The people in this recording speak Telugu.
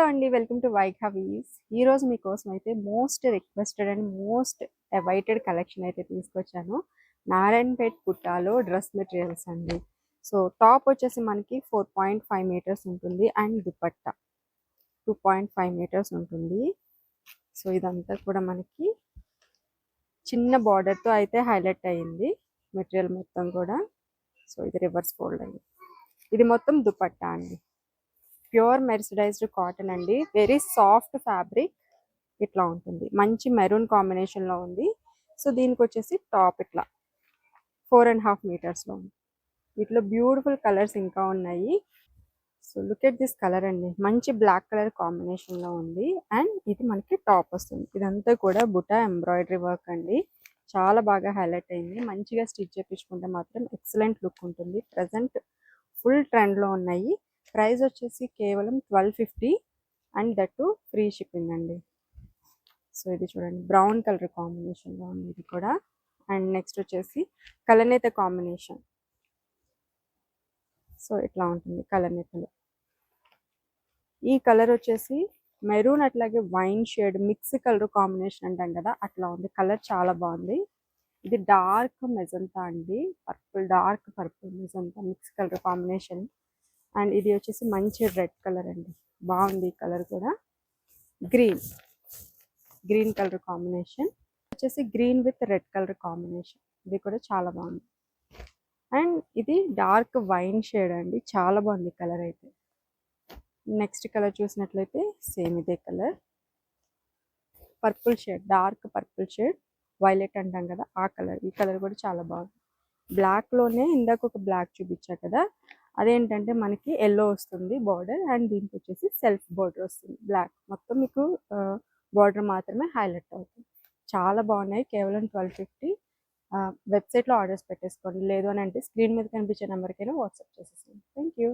అండి, వెల్కమ్ టు వైగ్ హవీస్. ఈరోజు మీకోసం అయితే most requested and most awaited collection అయితే తీసుకొచ్చాను. నారాయణపేట్ కుట్టాలో డ్రెస్ మెటీరియల్స్ అండి. సో టాప్ వచ్చేసి మనకి 4.5 మీటర్స్ ఉంటుంది అండ్ దుపట్టా 2.5 మీటర్స్ ఉంటుంది. సో ఇదంతా కూడా మనకి చిన్న బార్డర్తో అయితే హైలైట్ అయ్యింది మెటీరియల్ మొత్తం కూడా. సో ఇది రివర్స్ ఫోల్డ్ అండి. ఇది మొత్తం దుపట్టా అండి. ప్యూర్ మెర్సిడైజ్డ్ కాటన్ అండి, వెరీ సాఫ్ట్ ఫ్యాబ్రిక్. ఇట్లా ఉంటుంది, మంచి మెరూన్ కాంబినేషన్లో ఉంది. సో దీనికి వచ్చేసి టాప్ ఇట్లా 4.5 మీటర్స్లో ఉంది. వీటిలో బ్యూటిఫుల్ కలర్స్ ఇంకా ఉన్నాయి. So look at this colour అండి, మంచి బ్లాక్ కలర్ కాంబినేషన్లో ఉంది. అండ్ ఇది మనకి టాప్ వస్తుంది. ఇదంతా కూడా బుటా ఎంబ్రాయిడరీ వర్క్ అండి, చాలా బాగా హైలైట్ అయింది. మంచిగా స్టిచ్ చేయించుకుంటే మాత్రం ఎక్సలెంట్ లుక్ ఉంటుంది. ప్రజెంట్ ఫుల్ ట్రెండ్లో ఉన్నాయి. ప్రైస్ వచ్చేసి కేవలం 1250 అండ్ దట్టు ఫ్రీ షిప్పింగ్ అండి. సో ఇది చూడండి, బ్రౌన్ కలర్ కాంబినేషన్లో ఉంది ఇది కూడా. అండ్ నెక్స్ట్ వచ్చేసి కలనేత కాంబినేషన్. సో ఇట్లా ఉంటుంది కలనేతలో. ఈ కలర్ వచ్చేసి మెరూన్ అట్లాగే wine shade mix colour combination అంటాం కదా, అట్లా ఉంది. కలర్ చాలా బాగుంది. ఇది డార్క్ మెజంతా అండి, purple, dark purple magenta mix colour combination. And ఇది వచ్చేసి మంచి రెడ్ కలర్ అండి, బాగుంది ఈ కలర్ కూడా. గ్రీన్ కలర్ కాంబినేషన్ వచ్చేసి green with red colour combination, ఇది కూడా చాలా బాగుంది. అండ్ ఇది డార్క్ వైన్ షేడ్ అండి, చాలా బాగుంది కలర్ అయితే. నెక్స్ట్ కలర్ చూసినట్లయితే సేమ్ ఇదే colour, purple shade, dark purple shade, violet అంటాం కదా ఆ కలర్. ఈ కలర్ కూడా చాలా బాగుంది. బ్లాక్లోనే ఇందాక ఒక బ్లాక్ చూపించా కదా, అదేంటంటే మనకి ఎల్లో వస్తుంది బార్డర్, అండ్ దీనికి వచ్చేసి సెల్ఫ్ బార్డర్ వస్తుంది బ్లాక్. మొత్తం మీకు బార్డర్ మాత్రమే హైలైట్ అవుతుంది. చాలా బాగున్నాయి. కేవలం 1250. వెబ్సైట్లో ఆర్డర్స్ పెట్టేసుకోండి, లేదు అని అంటే స్క్రీన్ మీద కనిపించే నెంబర్కైనా వాట్సాప్ చేసేసుకోండి. Thank you.